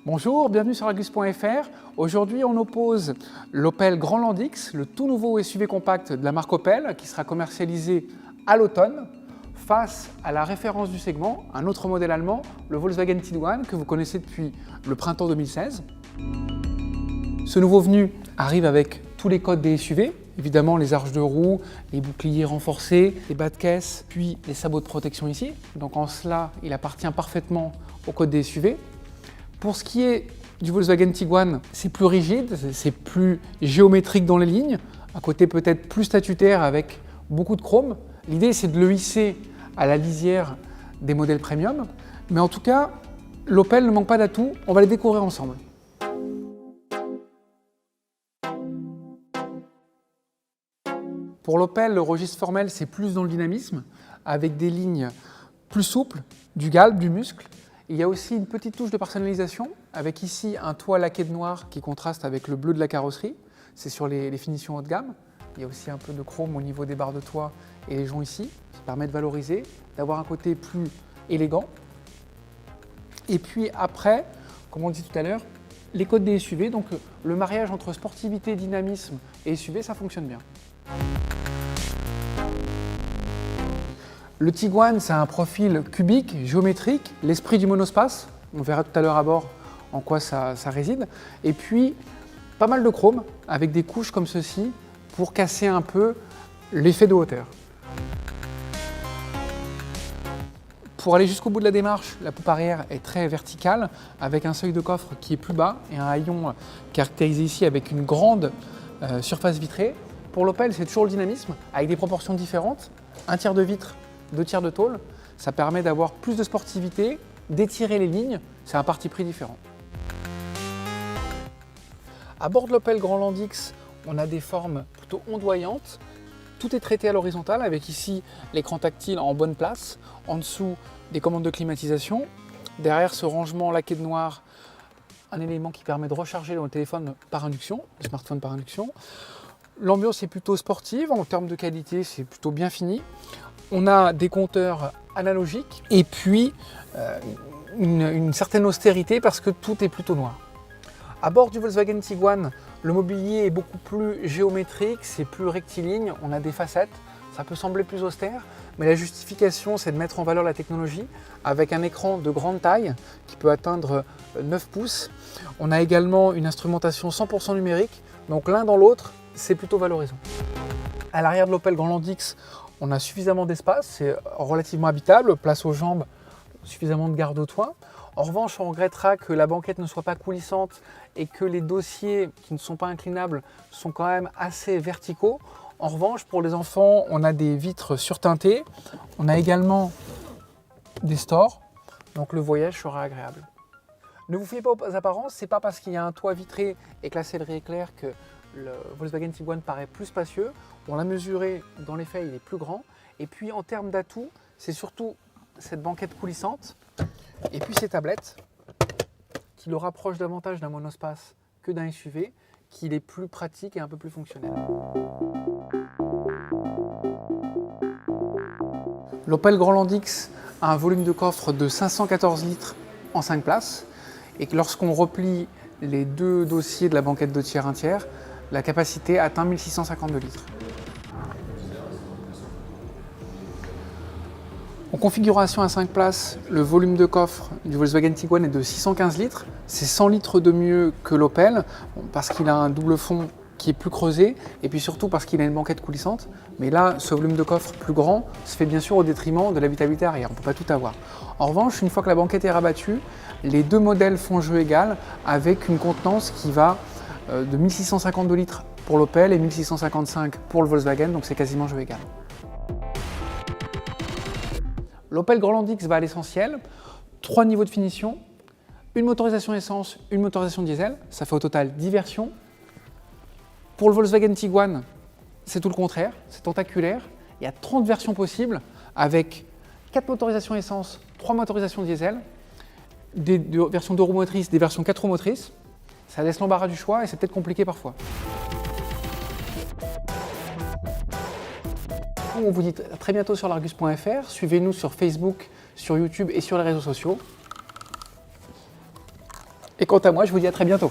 Bonjour, bienvenue sur Argus.fr. Aujourd'hui, on oppose l'Opel Grandland X, le tout nouveau SUV compact de la marque Opel, qui sera commercialisé à l'automne, face à la référence du segment, un autre modèle allemand, le Volkswagen Tiguan, que vous connaissez depuis le printemps 2016. Ce nouveau venu arrive avec tous les codes des SUV, évidemment les arches de roue, les boucliers renforcés, les bas de caisse, puis les sabots de protection ici. Donc en cela, il appartient parfaitement au code des SUV. Pour ce qui est du Volkswagen Tiguan, c'est plus rigide, c'est plus géométrique dans les lignes, un côté peut-être plus statutaire avec beaucoup de chrome. L'idée, c'est de le hisser à la lisière des modèles premium. Mais en tout cas, l'Opel ne manque pas d'atouts, on va les découvrir ensemble. Pour l'Opel, le registre formel, c'est plus dans le dynamisme, avec des lignes plus souples, du galbe, du muscle. Il y a aussi une petite touche de personnalisation, avec ici un toit laqué de noir qui contraste avec le bleu de la carrosserie. C'est sur les finitions haut de gamme. Il y a aussi un peu de chrome au niveau des barres de toit et les joncs ici. Ça permet de valoriser, d'avoir un côté plus élégant. Et puis après, comme on dit tout à l'heure, les codes des SUV, donc le mariage entre sportivité, dynamisme et SUV, ça fonctionne bien. Le Tiguan, c'est un profil cubique, géométrique, l'esprit du monospace. On verra tout à l'heure à bord en quoi ça réside. Et puis, pas mal de chrome, avec des couches comme ceci, pour casser un peu l'effet de hauteur. Pour aller jusqu'au bout de la démarche, la poupe arrière est très verticale, avec un seuil de coffre qui est plus bas et un haillon caractérisé ici avec une grande surface vitrée. Pour l'Opel, c'est toujours le dynamisme, avec des proportions différentes. Un tiers de vitre, 2 tiers de tôle, ça permet d'avoir plus de sportivité, d'étirer les lignes, c'est un parti pris différent. À bord de l'Opel Grandland X, on a des formes plutôt ondoyantes. Tout est traité à l'horizontale avec ici l'écran tactile en bonne place, en dessous des commandes de climatisation. Derrière ce rangement laqué de noir, un élément qui permet de recharger le téléphone par induction, le smartphone par induction. L'ambiance est plutôt sportive, en termes de qualité c'est plutôt bien fini. On a des compteurs analogiques et puis une certaine austérité parce que tout est plutôt noir. À bord du Volkswagen Tiguan, le mobilier est beaucoup plus géométrique, c'est plus rectiligne, on a des facettes, ça peut sembler plus austère, mais la justification c'est de mettre en valeur la technologie avec un écran de grande taille qui peut atteindre 9 pouces. On a également une instrumentation 100% numérique, donc l'un dans l'autre, c'est plutôt valorisant. À l'arrière de l'Opel Grandland X, on a suffisamment d'espace, c'est relativement habitable, place aux jambes, suffisamment de garde au toit. En revanche, on regrettera que la banquette ne soit pas coulissante et que les dossiers qui ne sont pas inclinables sont quand même assez verticaux. En revanche, pour les enfants, on a des vitres surteintées. On a également des stores, donc le voyage sera agréable. Ne vous fiez pas aux apparences, c'est pas parce qu'il y a un toit vitré et que la sellerie est claire que le Volkswagen Tiguan paraît plus spacieux. On l'a mesuré, dans les faits, il est plus grand. Et puis en termes d'atouts, c'est surtout cette banquette coulissante et puis ces tablettes qui le rapprochent davantage d'un monospace que d'un SUV, qu'il est plus pratique et un peu plus fonctionnel. L'Opel Grandland X a un volume de coffre de 514 litres en 5 places et que lorsqu'on replie les deux dossiers de la banquette 2 tiers 1 tiers, la capacité atteint 1652 litres. En configuration à 5 places, le volume de coffre du Volkswagen Tiguan est de 615 litres. C'est 100 litres de mieux que l'Opel, parce qu'il a un double fond qui est plus creusé, et puis surtout parce qu'il a une banquette coulissante. Mais là, ce volume de coffre plus grand se fait bien sûr au détriment de l'habitabilité arrière, on ne peut pas tout avoir. En revanche, une fois que la banquette est rabattue, les deux modèles font jeu égal, avec une contenance qui va de 1652 litres pour l'Opel et 1655 pour le Volkswagen, donc c'est quasiment jeu égal. L'Opel Grandland X va à l'essentiel, 3 niveaux de finition, une motorisation essence, une motorisation diesel, ça fait au total 10 versions. Pour le Volkswagen Tiguan, c'est tout le contraire, c'est tentaculaire, il y a 30 versions possibles avec 4 motorisations essence, 3 motorisations diesel, des versions 2 roues motrices, des versions 4 roues motrices. Ça laisse l'embarras du choix et c'est peut-être compliqué parfois. On vous dit à très bientôt sur l'Argus.fr. Suivez-nous sur Facebook, sur YouTube et sur les réseaux sociaux. Et quant à moi, je vous dis à très bientôt.